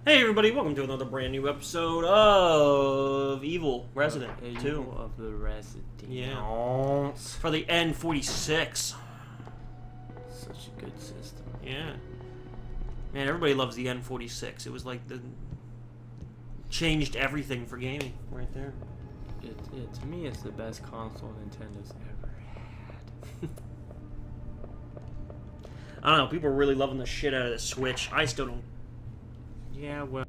Hey everybody, welcome to another brand new episode of Evil Resident 2. Evil of the Resident. Yeah. For the N46. Such a good system. Yeah. Man, everybody loves the N46. It was like the... changed everything for gaming right there. It to me, it's the best console Nintendo's ever had. I don't know, people are really loving the shit out of the Switch. I still don't. Yeah, well...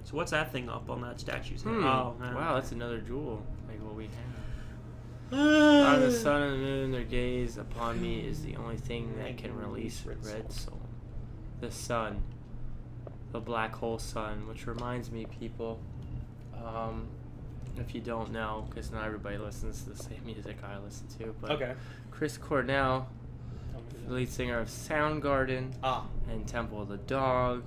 So what's that thing up on that statue's head? Oh, man. wow, that's another jewel, like what we have. On the sun and the moon, their gaze upon me is the only thing that can release red soul. The sun. The black hole sun, which reminds me, people, if you don't know, because not everybody listens to the same music I listen to, but Okay. Chris Cornell, the lead singer of Soundgarden and Temple of the Dog,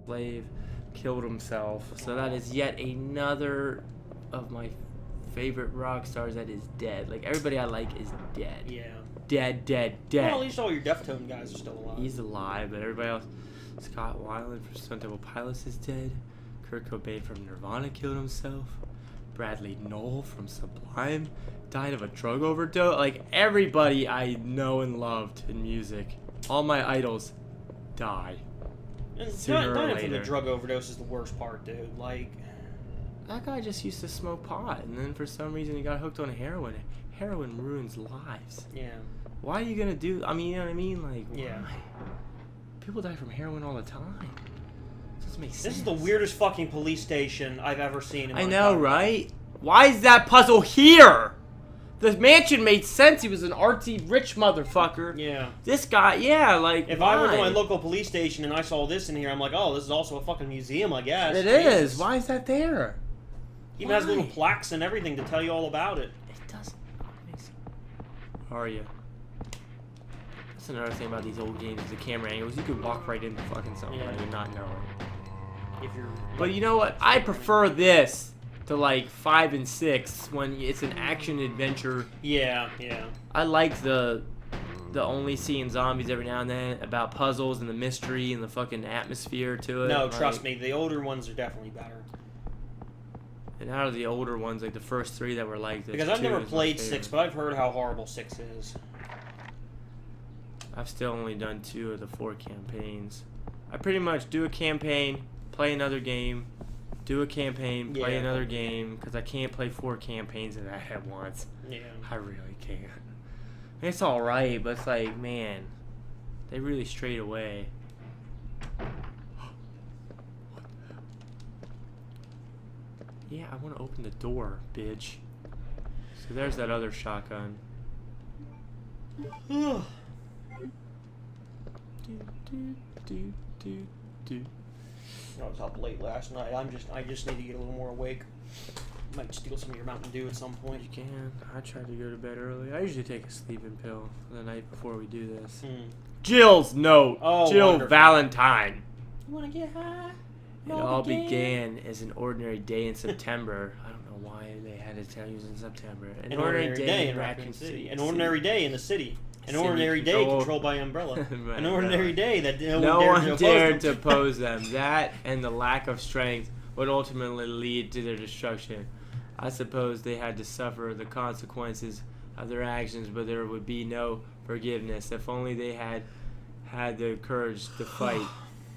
Slave, killed himself. So that is yet another of my favorite rock stars that is dead. Like, everybody I like is dead. Yeah. Dead. Well, at least all your Deftone guys are still alive. He's alive, but everybody else... Scott Weiland from Stone Temple Pilots is dead. Kurt Cobain from Nirvana killed himself. Bradley Nowell from Sublime died of a drug overdose. Like, everybody I know and loved in music, all my idols die. Sooner or Dying later. from the drug overdose is the worst part, dude. Like, that guy just used to smoke pot, and then for some reason he got hooked on heroin. Heroin ruins lives. yeah. Why are you gonna do? I mean, you know what I mean? Like, Yeah. why? People die from heroin all the time. It doesn't make sense. This is the weirdest fucking police station I've ever seen in my I know, entire life. right? Why is that puzzle here? The mansion made sense. He was an artsy rich motherfucker. Yeah. This guy, yeah, like, If why? I were to my local police station and I saw this in here, I'm like, oh, this is also a fucking museum, I guess. It Jesus. is. Why is that there? Even has little Why? plaques and everything to tell you all about it. It doesn't make sense. How are you? That's another thing about these old games, the camera angles. You could walk right into fucking somebody and not know it. If you're. But you know what? I prefer this to like 5 and 6 when it's an action adventure. Yeah. I like the only seeing zombies every now and then, about puzzles and the mystery and the fucking atmosphere to it. No, like, trust me, the older ones are definitely better. And out of the older ones, like the first 3 that were like this, Because I've 2 never is my played favorite. 6, but I've heard how horrible 6 is. I've still only done 2 of the 4 campaigns. I pretty much do a campaign, play another game, do a campaign, play another game, because I can't play 4 campaigns of that at once. Yeah. I really can't. It's alright, but it's like, man, they really strayed away. Yeah, I want to open the door, bitch. So there's that other shotgun. I was up late last night. I just need to get a little more awake. Might steal some of your Mountain Dew at some point. You can. I tried to go to bed early. I usually take a sleeping pill the night before we do this. Jill's note. Oh, Jill wonderful. Valentine. You wanna get high? It all began as an ordinary day in September. I don't know why they had to tell you it was in September. An ordinary day in Raccoon City. An ordinary day in the city. An ordinary day controlled by Umbrella. An ordinary day that no one dared to oppose oppose them. That and the lack of strength would ultimately lead to their destruction. I suppose they had to suffer the consequences of their actions, but there would be no forgiveness. If only they had had the courage to fight.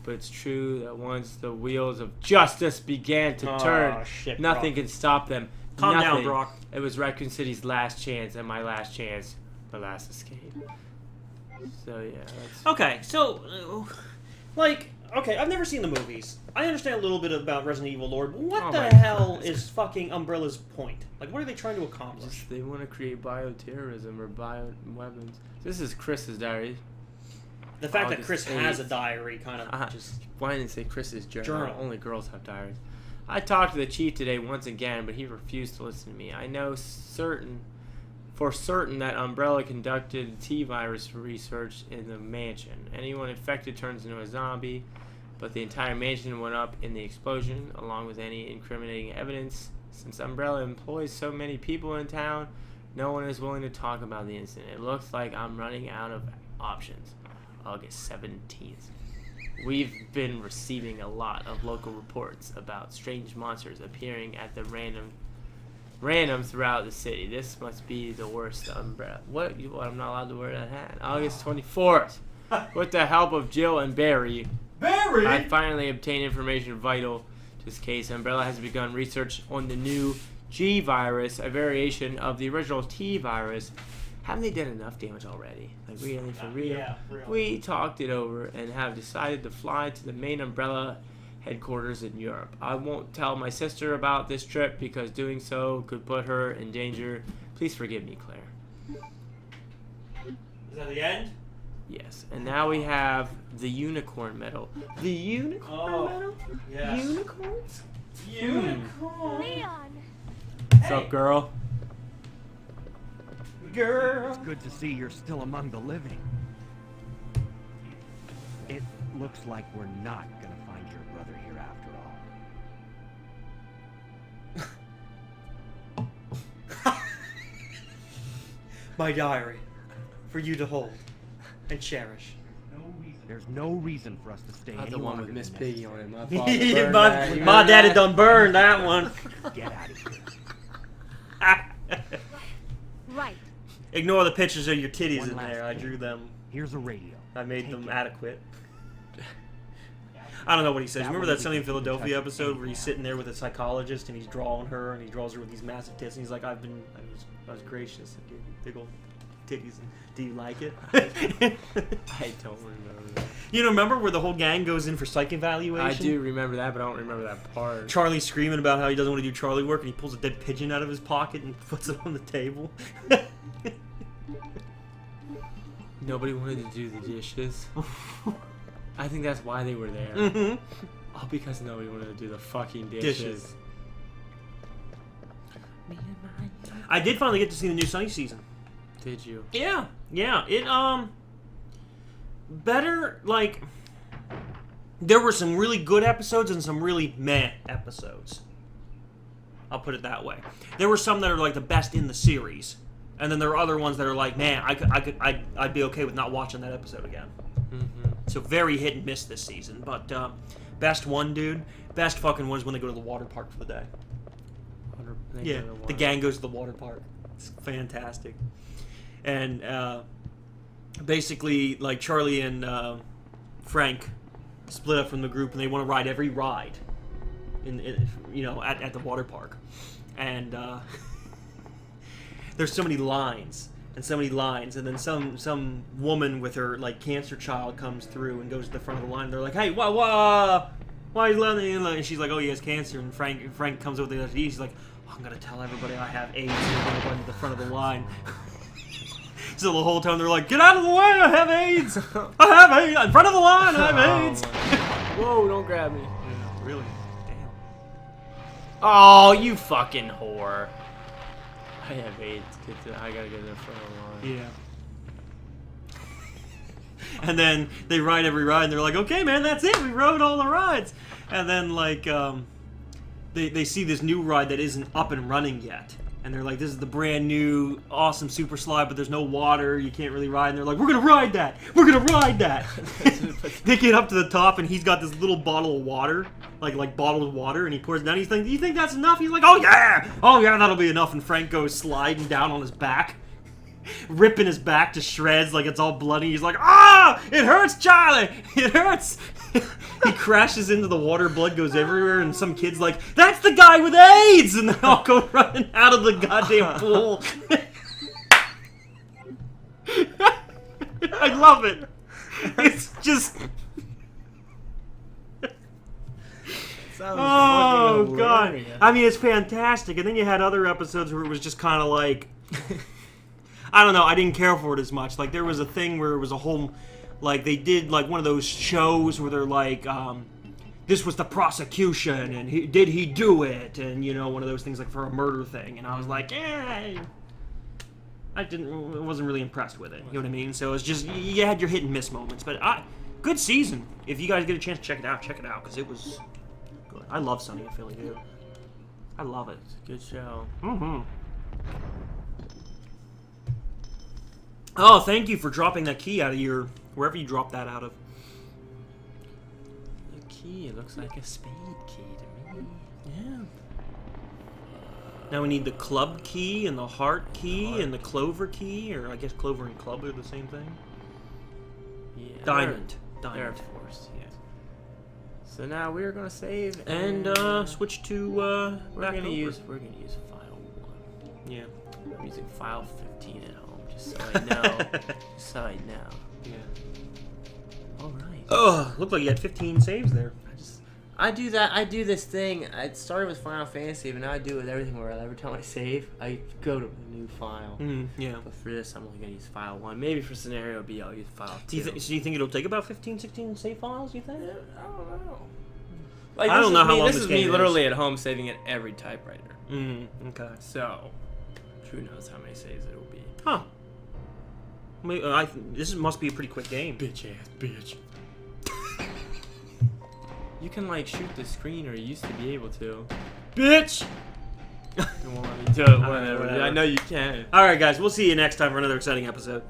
But it's true that once the wheels of justice began to turn, shit, nothing Brock. can stop them. Calm nothing. down, Brock. It was Raccoon City's last chance, and my last chance, my last escape. So yeah, that's... Okay, so, okay, I've never seen the movies. I understand a little bit about Resident Evil lore, but what Oh the my hell God. is fucking Umbrella's point? Like, what are they trying to accomplish? Just, they want to create bioterrorism or bioweapons. This is Chris's diary. The fact that August Chris has a 8th. diary kind of just... Why didn't it say Chris's Journal. Only girls have diaries. I talked to the chief today once again, but he refused to listen to me. I know for certain that Umbrella conducted T-virus research in the mansion. Anyone infected turns into a zombie, but the entire mansion went up in the explosion, along with any incriminating evidence. Since Umbrella employs so many people in town, no one is willing to talk about the incident. It looks like I'm running out of options. August 17th. We've been receiving a lot of local reports about strange monsters appearing at the random throughout the city. This must be the worst umbrella. What? I'm not allowed to wear that hat. August 24th. With the help of Jill and Barry, I finally obtained information vital to this case. Umbrella has begun research on the new G virus, a variation of the original T virus. Haven't they done enough damage already? Like, really, for real? Yeah, for real. We talked it over and have decided to fly to the main Umbrella headquarters in Europe. I won't tell my sister about this trip because doing so could put her in danger. Please forgive me, Claire. Is that the end? Yes, and now we have the unicorn medal. The unicorn medal? Yes. Unicorns? Unicorn. Leon! What's up, girl? Girl. It's good to see you're still among the living. It looks like we're not gonna find your brother here after all. My diary. For you to hold. And cherish. There's no reason for us to stay Not any the one longer with Miss than Piggy on necessary. it. My father burned that. You my remember daddy that? done burned that one. Get out of here. Right. Ignore the pictures of your titties One in last there. I thing. drew them. Here's a radio. I made Take them it. adequate. I don't know what he says. That Remember way that we Sunny in can keep in Philadelphia touch episode where he's anyhow. sitting there with a psychologist and he's drawing her and he draws her with these massive tits and he's like, I was gracious. I gave you big old titties. Do you like it? I don't remember that. You know, remember where the whole gang goes in for psych evaluation? I do remember that, but I don't remember that part. Charlie's screaming about how he doesn't want to do Charlie work and he pulls a dead pigeon out of his pocket and puts it on the table. Nobody wanted to do the dishes. I think that's why they were there. Mhm. All because nobody wanted to do the fucking dishes. Dishes. I did finally get to see the new Sunny season. Did you? Yeah, yeah. It better, like, there were some really good episodes and some really meh episodes. I'll put it that way. There were some that are like the best in the series, and then there are other ones that are like, man, I'd be okay with not watching that episode again. Mm-hmm. So very hit and miss this season, but best one, dude. Best fucking one is when they go to the water park for the day. Yeah, the gang goes to the water park. It's fantastic. And basically, like, Charlie and Frank split up from the group, and they want to ride every ride, at the water park. And there's so many lines, and then some woman with her, like, cancer child comes through and goes to the front of the line. They're like, hey, why are you letting him? And she's like, oh, he has cancer. And Frank comes over to the She's like, I'm gonna tell everybody I have AIDS. And I'm gonna run to the front of the line. So the whole time they're like, get out of the way! I have AIDS! I have AIDS! In front of the line! I have AIDS! Whoa, don't grab me. Yeah, really? Damn. Oh, you fucking whore. I have AIDS. I gotta get in the front of the line. Yeah. And then they ride every ride, and they're like, okay, man, that's it. We rode all the rides. And then, like, they see this new ride that isn't up and running yet. And they're like, this is the brand new, awesome super slide, but there's no water. You can't really ride. And they're like, we're going to ride that. We're going to ride that. They get up to the top, and he's got this little bottle of water, like bottled water, and he pours it down. He's like, do you think that's enough? He's like, oh, yeah, that'll be enough. And Frank goes sliding down on his back, ripping his back to shreds like it's all bloody. He's like, ah, it hurts, Charlie. It hurts. He crashes into the water, blood goes everywhere, and some kid's like, that's the guy with AIDS! And they all go running out of the goddamn pool. I love it. It's just... Oh, God. I mean, it's fantastic. And then you had other episodes where it was just kind of like... I don't know, I didn't care for it as much. Like, there was a thing where it was a whole... Like, they did, like, one of those shows where they're like, this was the prosecution, and did he do it? And, you know, one of those things, like, for a murder thing. And I was like, I wasn't really impressed with it. You know what I mean? So it's just, you had your hit and miss moments. But good season. If you guys get a chance to check it out, because it was good. I love Sunny in Philly, dude. I love it. Good show. Mm-hmm. Oh, thank you for dropping that key out of your... Wherever you dropped that out of. key. It looks like a spade key to me. Yeah. Now we need the club key and the heart key and the clover key, or I guess clover and club are the same thing. Yeah. Diamond. They're Diamond. of course, yeah. So now we're gonna save And switch to we're back gonna over. use file 1. Yeah. I'm using file 15 at home, just so I know. Just so I know. Yeah. All right. Oh, looked like you had 15 saves there. I do that. I do this thing. I started with Final Fantasy, but now I do it with everything. Where every time I save, I go to a new file. Yeah. But for this, I'm only gonna use file 1. Maybe for scenario B, I'll use file 2. So do you think it'll take about 15, 16 save files? You think? I don't know. Like, I don't know how long this this is game me is. literally at home saving at every typewriter. Okay. So, who knows how many saves it will be? Huh. This must be a pretty quick game. Bitch ass bitch. You can like shoot the screen, or you used to be able to. Bitch! It won't let me do it. Alright, Whatever. whatever. I know you can. Alright, guys, we'll see you next time for another exciting episode.